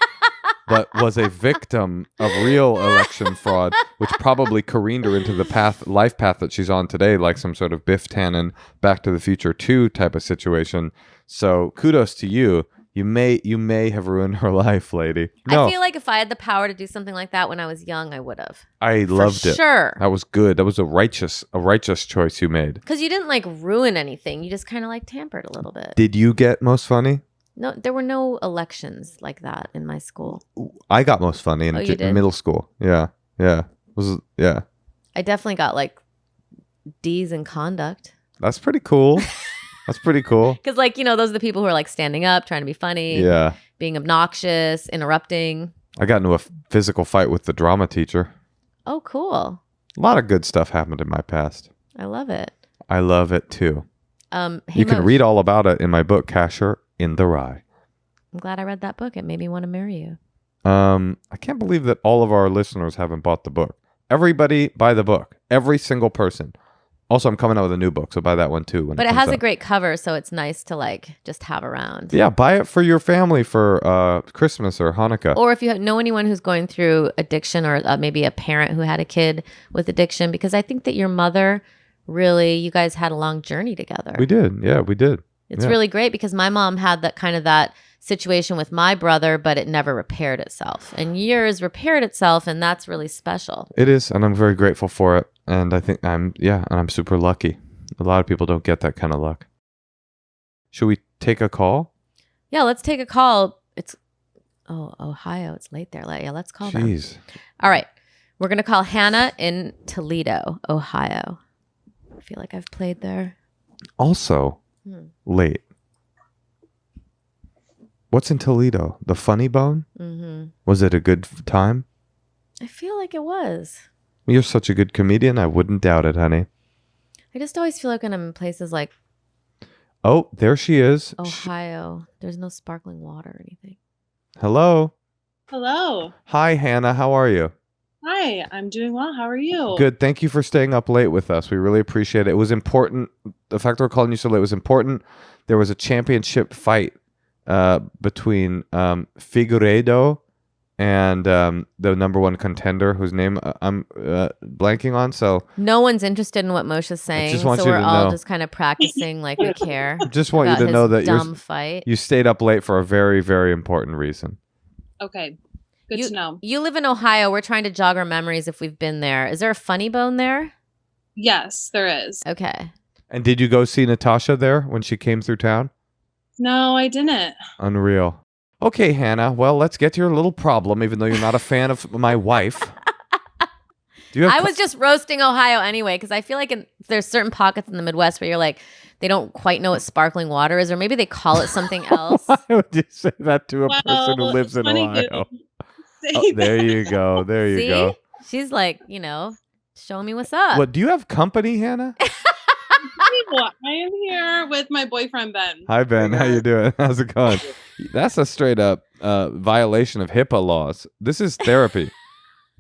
but was a victim of real election fraud, which probably careened her into the life path that she's on today, like some sort of Biff Tannen Back to the Future 2 type of situation. So kudos to you. You may have ruined her life, lady. No. I feel like if I had the power to do something like that when I was young, I would have. I loved it. Sure. That was good. That was a righteous choice you made. Because you didn't like ruin anything. You just kind of like tampered a little bit. Did you get most funny? No, there were no elections like that in my school. I got most funny in middle school. Yeah. I definitely got like D's in conduct. That's pretty cool. That's pretty cool. Because those are the people who are like standing up, trying to be funny, being obnoxious, interrupting. I got into a physical fight with the drama teacher. Oh, cool. A lot of good stuff happened in my past. I love it. I love it too. Hey, you can read all about it in my book, Casher in the Rye. I'm glad I read that book. It made me want to marry you. I can't believe that all of our listeners haven't bought the book. Everybody buy the book. Every single person. Also, I'm coming out with a new book, so buy that one too. But it has a great cover, so it's nice to like just have around. Yeah, buy it for your family for Christmas or Hanukkah. Or if you know anyone who's going through addiction, or maybe a parent who had a kid with addiction, because I think that your mother really, you guys had a long journey together. We did. Yeah, we did. It's really great, because my mom had that situation with my brother, but it never repaired itself. And yours repaired itself, and that's really special. It is, and I'm very grateful for it. And I think I'm super lucky. A lot of people don't get that kind of luck. Should we take a call? Yeah, let's take a call. It's Ohio. It's late there. Yeah, let's call them. Jeez. All right. We're going to call Hannah in Toledo, Ohio. I feel like I've played there. Also, late. What's in Toledo? The Funny Bone? Mm-hmm. Was it a good time? I feel like it was. You're such a good comedian. I wouldn't doubt it, honey. I just always feel like when I'm in places like... Oh, there she is. Ohio. There's no sparkling water or anything. Hello. Hello. Hi, Hannah. How are you? Hi, I'm doing well. How are you? Good. Thank you for staying up late with us. We really appreciate it. It was important. The fact that we're calling you so late was important. There was a championship fight between Figueiredo and the number one contender, whose name I'm blanking on. So no one's interested in what Moshe's saying. So we're all just kind of practicing like we care. Just want you to know that fight. You stayed up late for a very, very important reason. Okay. Good to know. You live in Ohio. We're trying to jog our memories if we've been there. Is there a Funny Bone there? Yes, there is. Okay. And did you go see Natasha there when she came through town? No, I didn't. Unreal. Okay, Hannah. Well, let's get to your little problem, even though you're not a fan of my wife. I was just roasting Ohio anyway, because I feel like there's certain pockets in the Midwest where you're like, they don't quite know what sparkling water is, or maybe they call it something else. Why would you say that to a person who lives in Ohio? Oh, there you go. There you go. She's like, showing me what's up. What, do you have company, Hannah? I am here with my boyfriend, Ben. Hi, Ben. How you doing? How's it going? That's a straight up violation of HIPAA laws. This is therapy.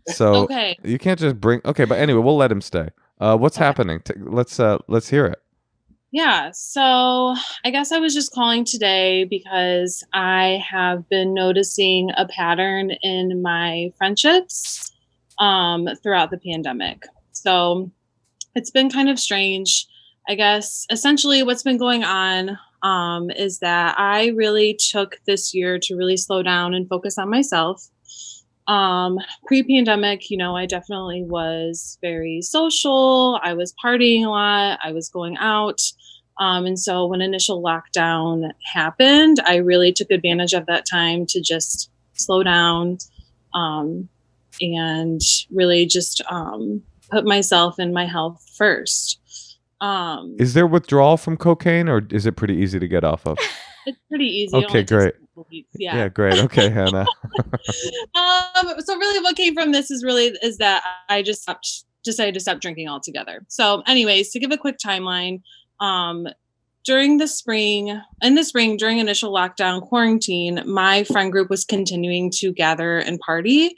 So okay. You can't just bring... Okay, but anyway, we'll let him stay. What's happening? Let's hear it. Yeah, so I guess I was just calling today because I have been noticing a pattern in my friendships throughout the pandemic. So it's been kind of strange. I guess essentially what's been going on is that I really took this year to really slow down and focus on myself. Pre-pandemic, I definitely was very social. I was partying a lot. I was going out. And so when initial lockdown happened, I really took advantage of that time to just slow down and really just put myself and my health first. Is there withdrawal from cocaine, or is it pretty easy to get off of? It's pretty easy. Okay, great. Yeah, great. Okay, Hannah. So really what came from this is that I just decided to stop drinking altogether. So anyways, to give a quick timeline, during the spring, during initial lockdown quarantine, my friend group was continuing to gather and party.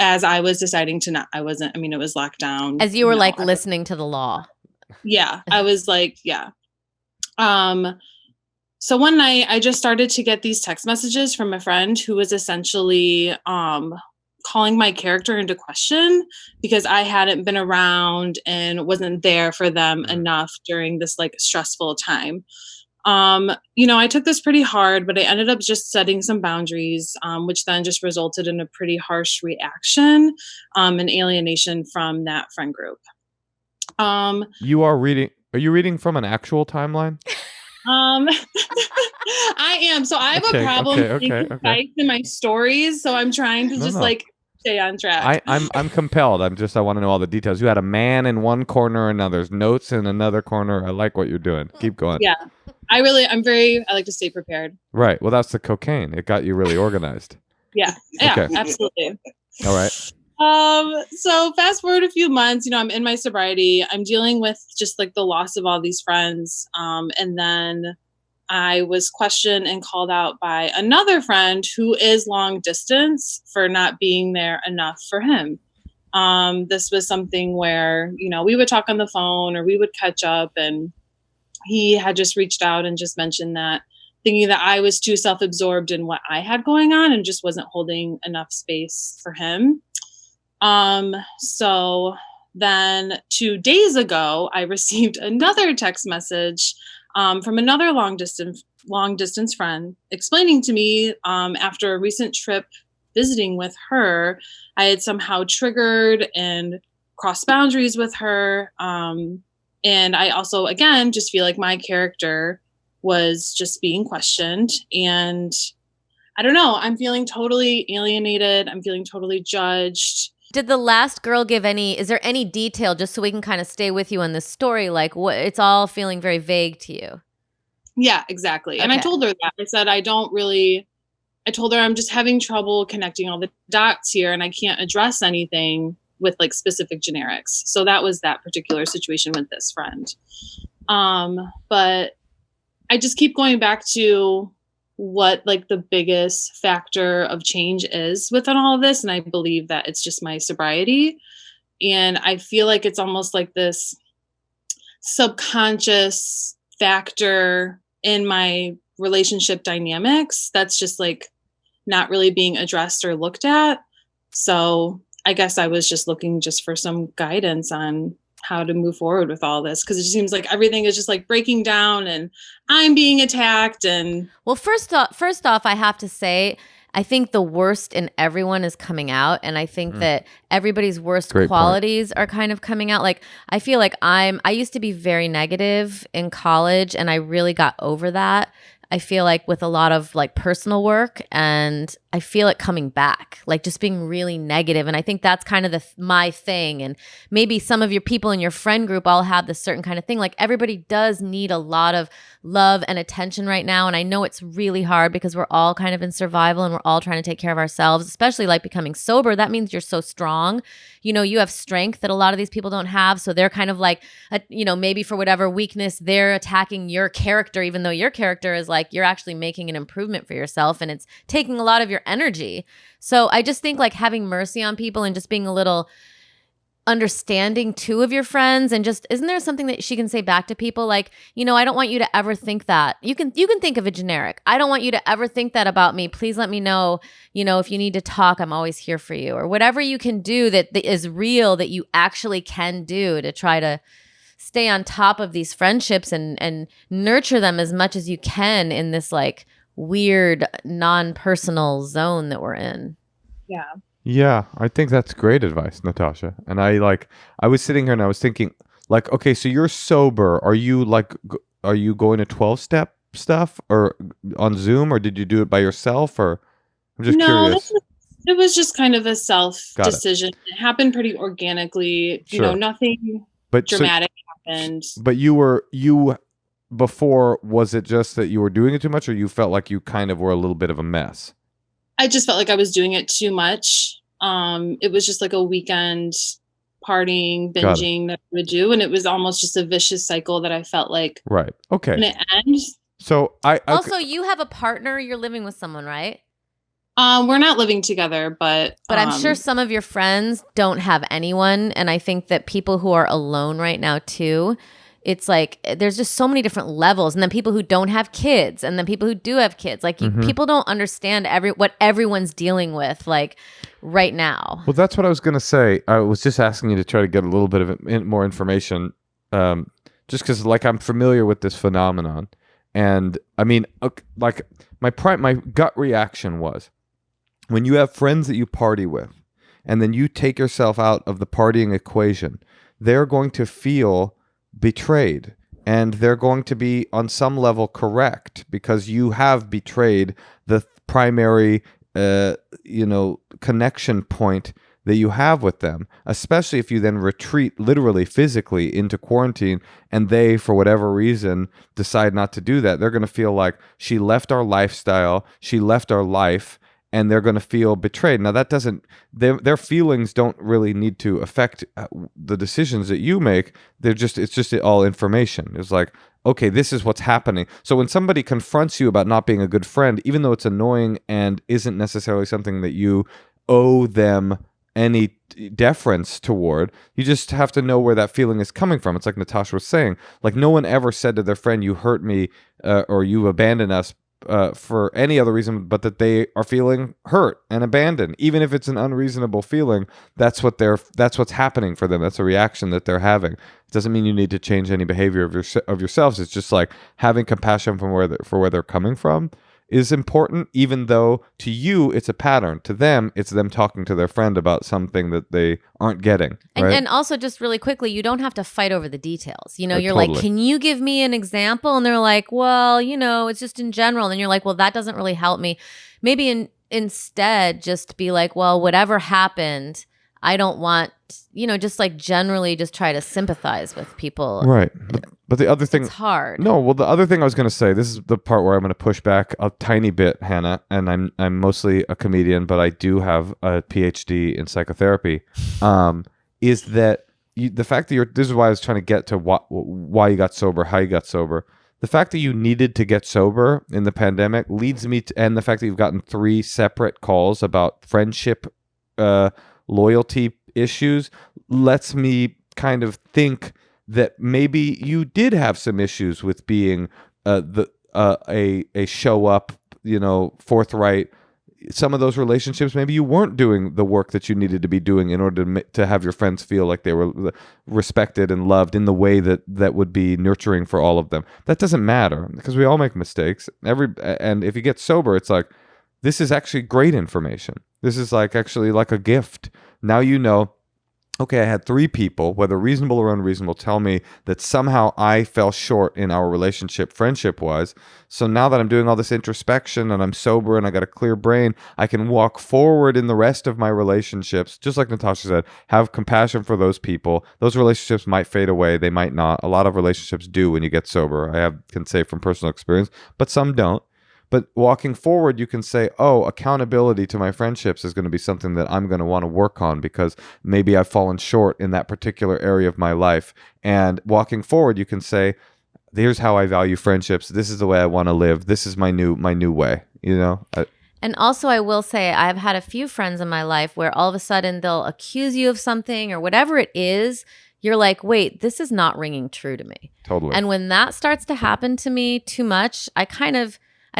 As I was deciding to not, it was lockdown. As you were listening to the law. Yeah, I was like, yeah. So one night I just started to get these text messages from a friend who was essentially calling my character into question because I hadn't been around and wasn't there for them enough during this stressful time. I took this pretty hard, but I ended up just setting some boundaries, which then just resulted in a pretty harsh reaction and alienation from that friend group. Are you reading from an actual timeline? I am. So I have a problem in my stories. So I'm trying to stay on track. I'm compelled. I want to know all the details. You had a man in one corner and now there's notes in another corner. I like what you're doing. Keep going. Yeah. I like to stay prepared. Right. Well, that's the cocaine. It got you really organized. Yeah. Yeah, okay. Absolutely. All right. So fast forward a few months, I'm in my sobriety. I'm dealing with just the loss of all these friends. And then I was questioned and called out by another friend who is long distance for not being there enough for him. This was something where, we would talk on the phone or we would catch up, and he had just reached out and just mentioned that, thinking that I was too self-absorbed in what I had going on and just wasn't holding enough space for him. So then 2 days ago, I received another text message from another long distance friend explaining to me after a recent trip visiting with her, I had somehow triggered and crossed boundaries with her. And I also, again, just feel like my character was just being questioned. And I don't know, I'm feeling totally alienated. I'm feeling totally judged. Did the last girl is there any detail just so we can kind of stay with you on this story? Like what, it's all feeling very vague to you. Yeah, exactly. Okay. And I told her that. I said, I told her I'm just having trouble connecting all the dots here and I can't address anything with specific generics. So that was that particular situation with this friend. But I just keep going back to what the biggest factor of change is within all of this. And I believe that it's just my sobriety. And I feel like it's almost like this subconscious factor in my relationship dynamics that's just not really being addressed or looked at. So I guess I was just looking just for some guidance on how to move forward with all this, because it just seems like everything is just breaking down and I'm being attacked. And well, first off, I have to say, I think the worst in everyone is coming out, and I think that everybody's worst qualities are kind of coming out. I feel like I used to be very negative in college, and I really got over that. I feel like with a lot of like personal work, and I feel it coming back, like just being really negative. And I think that's kind of my thing. And maybe some of your people in your friend group all have this certain kind of thing. Like everybody does need a lot of love and attention right now. And I know it's really hard because we're all kind of in survival and we're all trying to take care of ourselves, especially like becoming sober. That means you're so strong. You know, you have strength that a lot of these people don't have. So they're kind of like, you know, maybe for whatever weakness, they're attacking your character, even though your character is like, you're actually making an improvement for yourself and it's taking a lot of your energy. So I just think like having mercy on people and just being a little understanding too of your friends, and just, isn't there something that she can say back to people like, you know, I don't want you to ever think that. You can think of a generic, I don't want you to ever think that about me. Please let me know, you know, if you need to talk, I'm always here for you, or whatever you can do that is real, that you actually can do to try to stay on top of these friendships and nurture them as much as you can in this like weird non-personal zone that we're in. Yeah, I think that's great advice, Natasha. And I was sitting here and I was thinking like, okay, so you're sober. Are you going to 12-step stuff or on Zoom, or did you do it by yourself, or I'm just curious. It was just kind of a self decision. It happened pretty organically. Sure. You know, nothing dramatic happened. But you before, was it just that you were doing it too much, or you felt like you kind of were a little bit of a mess? I just felt like I was doing it too much. It was just like a weekend partying, binging that I would do. And it was almost just a vicious cycle that I felt like. Right. Okay. Going to end. So also, you have a partner, you're living with someone, right? We're not living together, but I'm sure some of your friends don't have anyone. And I think that people who are alone right now too, it's like there's just so many different levels, and then people who don't have kids, and then people who do have kids. Like people don't understand what everyone's dealing with like right now. Well, that's what I was going to say. I was just asking you to try to get a little bit of more information, just because like I'm familiar with this phenomenon, and I mean, like my gut reaction was when you have friends that you party with, and then you take yourself out of the partying equation, they're going to feel betrayed, and they're going to be on some level correct, because you have betrayed the primary connection point that you have with them, especially if you then retreat literally physically into quarantine, and they for whatever reason decide not to do that. They're going to feel like she left our lifestyle, she left our life, and they're going to feel betrayed. Now that doesn't, their feelings don't really need to affect the decisions that you make. It's just all information. It's like, okay, this is what's happening. So when somebody confronts you about not being a good friend, even though it's annoying and isn't necessarily something that you owe them any deference toward, you just have to know where that feeling is coming from. It's like Natasha was saying, like no one ever said to their friend, you hurt me or you abandoned us for any other reason but that they are feeling hurt and abandoned. Even if it's an unreasonable feeling, that's what's happening for them. That's a reaction that they're having. It doesn't mean you need to change any behavior of yourselves. It's just like having compassion for where they're coming from is important, even though to you it's a pattern. To them, it's them talking to their friend about something that they aren't getting. Right? And also, just really quickly, you don't have to fight over the details. You know, you're totally like, can you give me an example? And they're like, well, you know, it's just in general. And you're like, well, that doesn't really help me. Maybe instead, just be like, well, whatever happened, I don't want, you know, just like generally just try to sympathize with people. Right. But the other thing, it's hard. No, well, the other thing I was going to say, this is the part where I'm going to push back a tiny bit, Hannah, and I'm mostly a comedian, but I do have a PhD in psychotherapy. Is that the fact that this is why I was trying to get to why you got sober, how you got sober. The fact that you needed to get sober in the pandemic leads me to, and the fact that you've gotten 3 separate calls about friendship, loyalty issues lets me kind of think that maybe you did have some issues with being a show up, you know, forthright. Some of those relationships, maybe you weren't doing the work that you needed to be doing in order to have your friends feel like they were respected and loved in the way that would be nurturing for all of them. That doesn't matter, because we all make mistakes. And if you get sober, it's like, this is actually great information. This is like actually like a gift. Now you know okay, I had 3 people, whether reasonable or unreasonable, tell me that somehow I fell short in our relationship, friendship-wise. So now that I'm doing all this introspection and I'm sober and I got a clear brain, I can walk forward in the rest of my relationships. Just like Natasha said, have compassion for those people. Those relationships might fade away. They might not. A lot of relationships do when you get sober. Can say from personal experience, but some don't. But walking forward, you can say, oh, accountability to my friendships is going to be something that I'm going to want to work on because maybe I've fallen short in that particular area of my life. And walking forward, you can say, here's how I value friendships. This is the way I want to live. This is my new way, And also, I will say, I've had a few friends in my life where all of a sudden they'll accuse you of something or whatever it is. You're like, wait, this is not ringing true to me. Totally. And when that starts to happen to me too much, I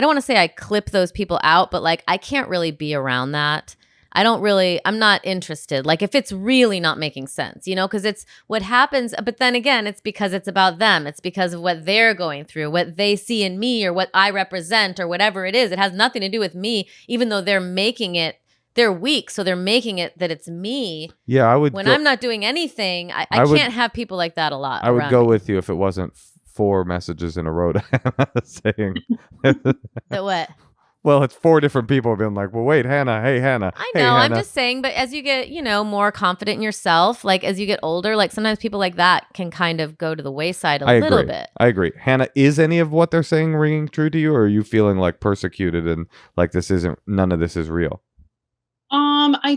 don't want to say I clip those people out, but like I can't really be around that. I'm not interested. Like if it's really not making sense, because it's what happens. But then again, it's because it's about them. It's because of what they're going through, what they see in me or what I represent or whatever it is. It has nothing to do with me, even though they're weak. So they're making it that it's me. Yeah, I'm not doing anything, I can't have people like that a lot. I would go with you if it wasn't 4 messages in a row saying that what? Well, it's 4 different people being like, well, wait, Hannah. Hey, Hannah. I know. I'm just saying, but as you get, more confident in yourself, like as you get older, like sometimes people like that can kind of go to the wayside a little bit. I agree. Hannah, is any of what they're saying ringing true to you, or are you feeling like persecuted and like none of this is real? I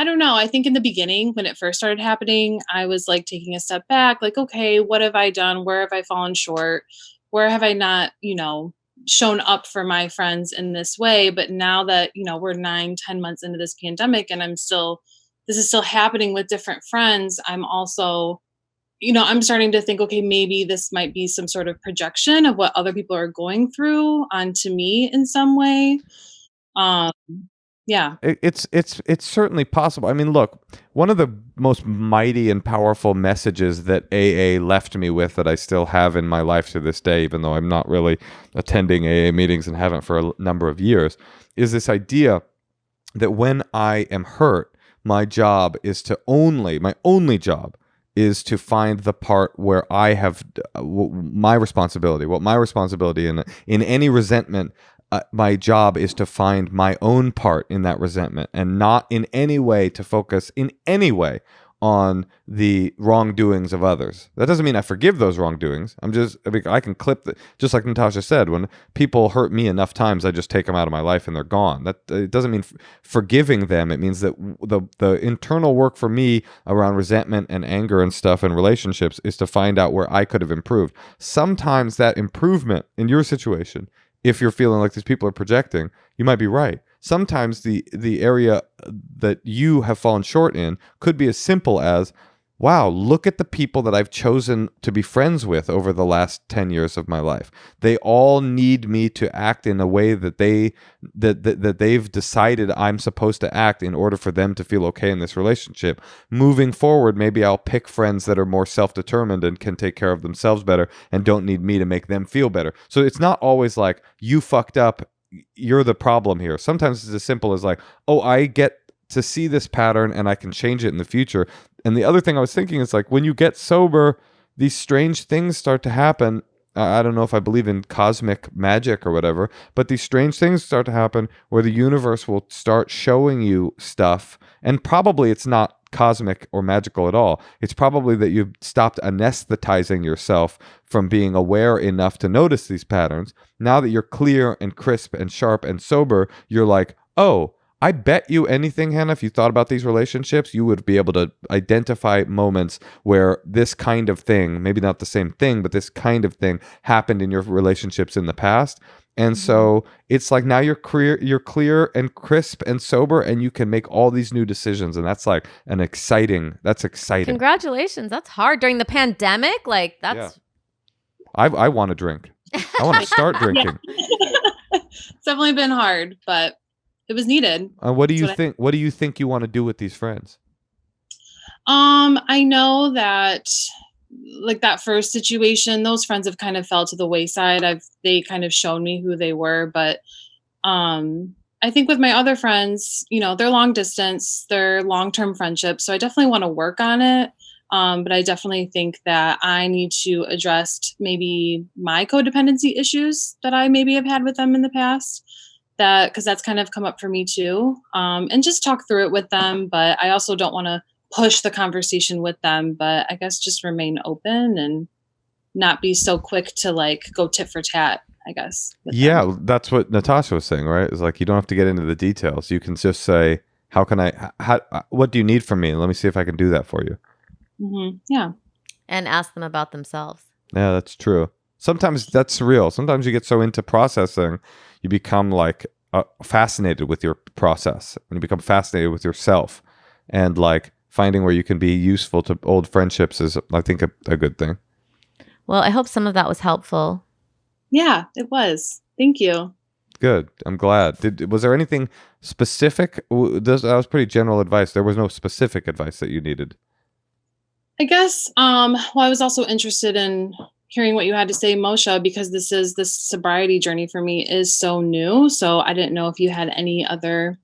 don't know. I think in the beginning, when it first started happening, I was like taking a step back, like, okay, what have I done? Where have I fallen short? Where have I not, shown up for my friends in this way? But now that, we're 9-10 months into this pandemic and this is still happening with different friends, I'm also, I'm starting to think, okay, maybe this might be some sort of projection of what other people are going through onto me in some way. Yeah, it's certainly possible. I mean, look, one of the most mighty and powerful messages that AA left me with that I still have in my life to this day, even though I'm not really attending AA meetings and haven't for a number of years, is this idea that when I am hurt, my only job is to find the part where I have my responsibility. What my responsibility in any resentment. My job is to find my own part in that resentment and not in any way to focus in any way on the wrongdoings of others. That doesn't mean I forgive those wrongdoings. I can clip just like Natasha said, when people hurt me enough times, I just take them out of my life and they're gone. That it doesn't mean forgiving them. It means that the internal work for me around resentment and anger and stuff and relationships is to find out where I could have improved. Sometimes that improvement in your situation, if you're feeling like these people are projecting, you might be right. Sometimes the area that you have fallen short in could be as simple as, wow, look at the people that I've chosen to be friends with over the last 10 years of my life. They all need me to act in a way that they've decided I'm supposed to act in order for them to feel okay in this relationship. Moving forward, maybe I'll pick friends that are more self-determined and can take care of themselves better and don't need me to make them feel better. So it's not always like, you fucked up, you're the problem here. Sometimes it's as simple as like, oh, I get to see this pattern and I can change it in the future. And the other thing I was thinking is like, when you get sober, these strange things start to happen. I don't know if I believe in cosmic magic or whatever, but these strange things start to happen where the universe will start showing you stuff. And probably it's not cosmic or magical at all. It's probably that you've stopped anesthetizing yourself from being aware enough to notice these patterns. Now that you're clear and crisp and sharp and sober, you're like, oh, I bet you anything, Hannah, if you thought about these relationships, you would be able to identify moments where this kind of thing, maybe not the same thing, but this kind of thing happened in your relationships in the past. And so it's like now you're clear and crisp and sober, and you can make all these new decisions. And that's like that's exciting. Congratulations. That's hard during the pandemic. Like that's. Yeah. I want to drink. I want to start drinking. It's definitely been hard, but it was needed. What do you think? What do you think you want to do with these friends? I know that like that first situation, those friends have kind of fell to the wayside. They kind of shown me who they were, but I I think with my other friends, they're long distance, they're long-term friendships. So I definitely want to work on it. But I definitely think that I need to address maybe my codependency issues that I maybe have had with them in the past. Because that's kind of come up for me too. And just talk through it with them. But I also don't want to push the conversation with them. But I guess just remain open and not be so quick to like go tit for tat, I guess. Yeah, that's what Natasha was saying, right? It's like you don't have to get into the details. You can just say, what do you need from me? Let me see if I can do that for you. Mm-hmm. Yeah. And ask them about themselves. Yeah, that's true. Sometimes that's real. Sometimes you get so into processing, you become like fascinated with your process, and you become fascinated with yourself, and like finding where you can be useful to old friendships is, I think, a good thing. Well, I hope some of that was helpful. Yeah, it was. Thank you. Good. I'm glad. Was there anything specific? That was pretty general advice. There was no specific advice that you needed. I guess, I was also interested in hearing what you had to say, Moshe, because this sobriety journey for me is so new. So I didn't know if you had any other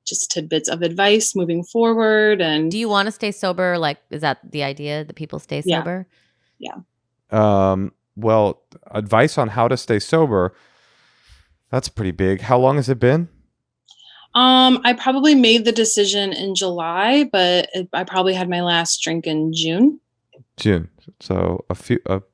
just tidbits of advice moving forward. And do you want to stay sober? Like, is that the idea that people stay sober? Yeah. Well, advice on how to stay sober. That's pretty big. How long has it been? I probably made the decision in July, but I probably had my last drink in June. So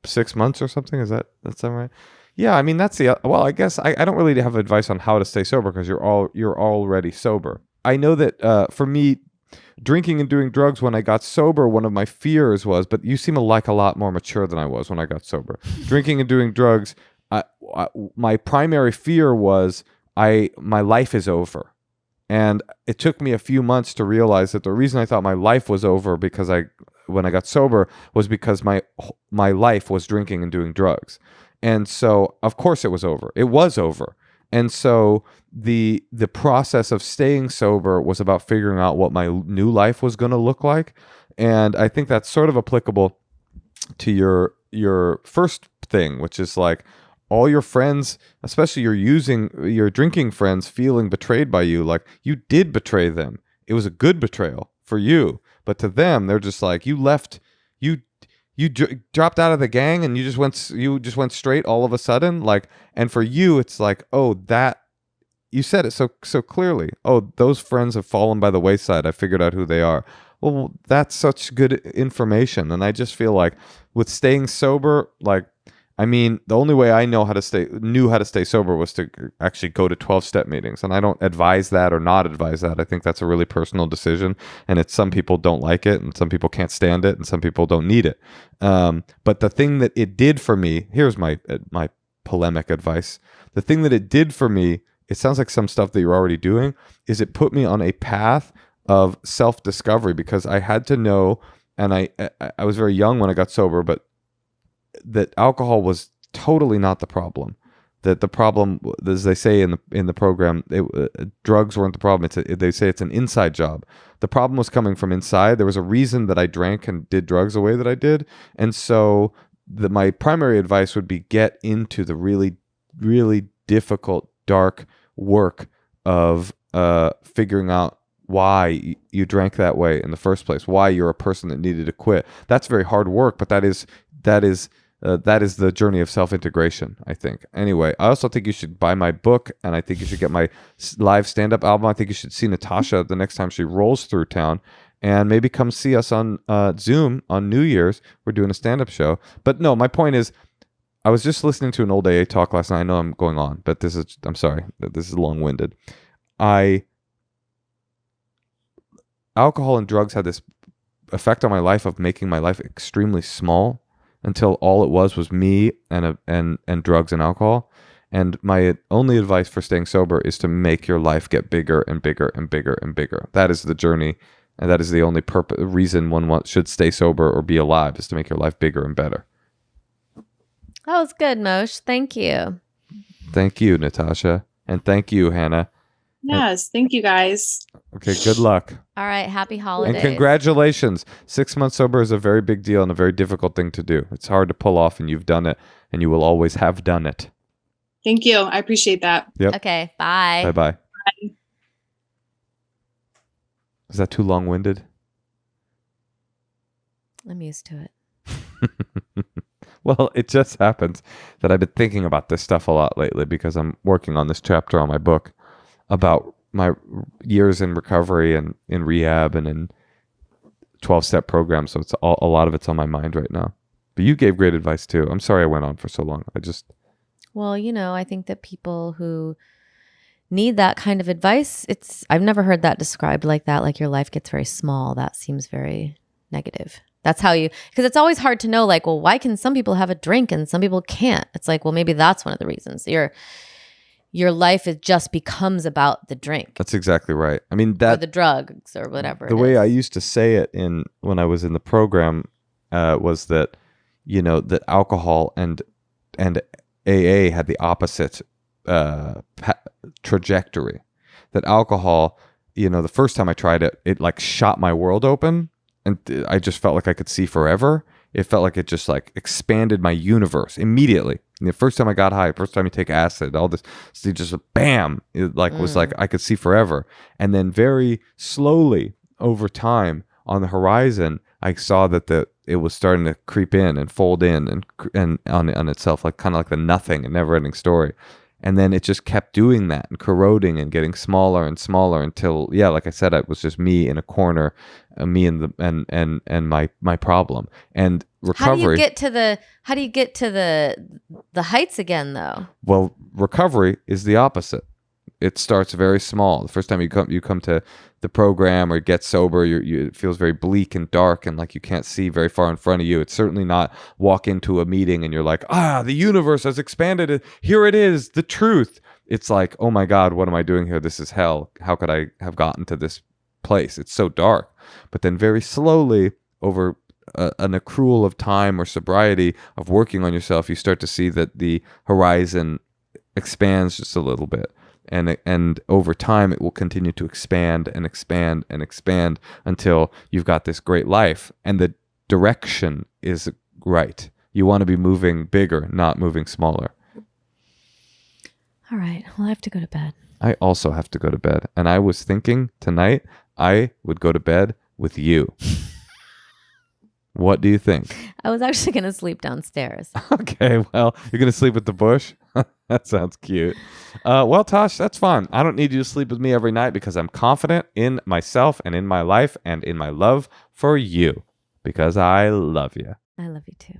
6 months or something. That's that right? Yeah. I mean, I guess I don't really have advice on how to stay sober because you're already sober. I know that for me, drinking and doing drugs when I got sober, one of my fears was, but you seem like a lot more mature than I was when I got sober. Drinking and doing drugs, my primary fear was my life is over. And it took me a few months to realize that the reason I thought my life was over when I got sober was because my life was drinking and doing drugs. And so, of course, it was over. It was over. And so the process of staying sober was about figuring out what my new life was going to look like. And I think that's sort of applicable to your first thing, which is like, all your friends, especially your drinking friends, feeling betrayed by you. Like, you did betray them. It was a good betrayal for you, but to them, they're just like, you left, you dropped out of the gang and you just went straight all of a sudden. Like, and for you, it's like, oh, that you said it so clearly. Oh, those friends have fallen by the wayside. I figured out who they are. Well, that's such good information, and I just feel like with staying sober, like. I mean, the only way I knew how to stay sober was to actually go to 12-step meetings. And I don't advise that or not advise that. I think that's a really personal decision. And some people don't like it, and some people can't stand it, and some people don't need it. But the thing that it did for me, here's my polemic advice. The thing that it did for me, it sounds like some stuff that you're already doing, is it put me on a path of self-discovery, because I had to know, and I was very young when I got sober, but that alcohol was totally not the problem. That the problem, as they say in the program, drugs weren't the problem. They say it's an inside job. The problem was coming from inside. There was a reason that I drank and did drugs the way that I did. And so my primary advice would be get into the really, really difficult, dark work of figuring out why you drank that way in the first place, why you're a person that needed to quit. That's very hard work, but that is the journey of self-integration, I think. Anyway, I also think you should buy my book, and I think you should get my live stand-up album. I think you should see Natasha the next time she rolls through town, and maybe come see us on Zoom on New Year's. We're doing a stand-up show. But no, my point is, I was just listening to an old AA talk last night. I know I'm going on, but I'm sorry, this is long-winded. Alcohol and drugs had this effect on my life of making my life extremely small, until all it was me and drugs and alcohol. And my only advice for staying sober is to make your life get bigger and bigger and bigger and bigger. That is the journey, and that is the only reason one should stay sober or be alive, is to make your life bigger and better. That was good, Moshe. Thank you. Thank you, Natasha. And thank you, Hannah. Yes, thank you guys. Okay, good luck. All right, happy holidays. And congratulations. 6 months sober is a very big deal and a very difficult thing to do. It's hard to pull off, and you've done it, and you will always have done it. Thank you. I appreciate that. Yep. Okay, bye. Bye-bye. Is that too long-winded? I'm used to it. Well, it just happens that I've been thinking about this stuff a lot lately because I'm working on this chapter on my book about my years in recovery and in rehab and in 12-step programs. So a lot of it's on my mind right now. But you gave great advice too. I'm sorry I went on for so long. Well, I think that people who need that kind of advice, I've never heard that described like that, like your life gets very small. That seems very negative. That's how because it's always hard to know, like, well, why can some people have a drink and some people can't? It's like, well, maybe that's one of the reasons. Your life just becomes about the drink. That's exactly right. I mean, or the drugs or whatever. The way I used to say it when I was in the program was that, that alcohol and AA had the opposite trajectory. That alcohol, the first time I tried it, it like shot my world open. And I just felt like I could see forever. It felt like it just like expanded my universe immediately. And the first time I got high, first time you take acid, all this, so just bam, it was like I could see forever. And then very slowly over time on the horizon, I saw that it was starting to creep in and fold in and on itself, like kind of like the nothing, a never-ending story. And then it just kept doing that and corroding and getting smaller and smaller until, yeah, like I said, it was just me in a corner, me and my problem. And recovery. How do you get to the heights again, though? Well, recovery is the opposite. It starts very small. The first time you come to the program or get sober, it feels very bleak and dark and like you can't see very far in front of you. It's certainly not walk into a meeting and you're like, the universe has expanded. Here it is, the truth. It's like, oh my God, what am I doing here? This is hell. How could I have gotten to this place? It's so dark. But then very slowly over an accrual of time or sobriety of working on yourself, you start to see that the horizon expands just a little bit. And over time, it will continue to expand and expand and expand until you've got this great life. And the direction is right. You want to be moving bigger, not moving smaller. All right. Well, I have to go to bed. I also have to go to bed. And I was thinking tonight I would go to bed with you. What do you think? I was actually going to sleep downstairs. Okay, well, you're going to sleep with the bush? That sounds cute. Well, Tosh, that's fine. I don't need you to sleep with me every night because I'm confident in myself and in my life and in my love for you because I love you. I love you too.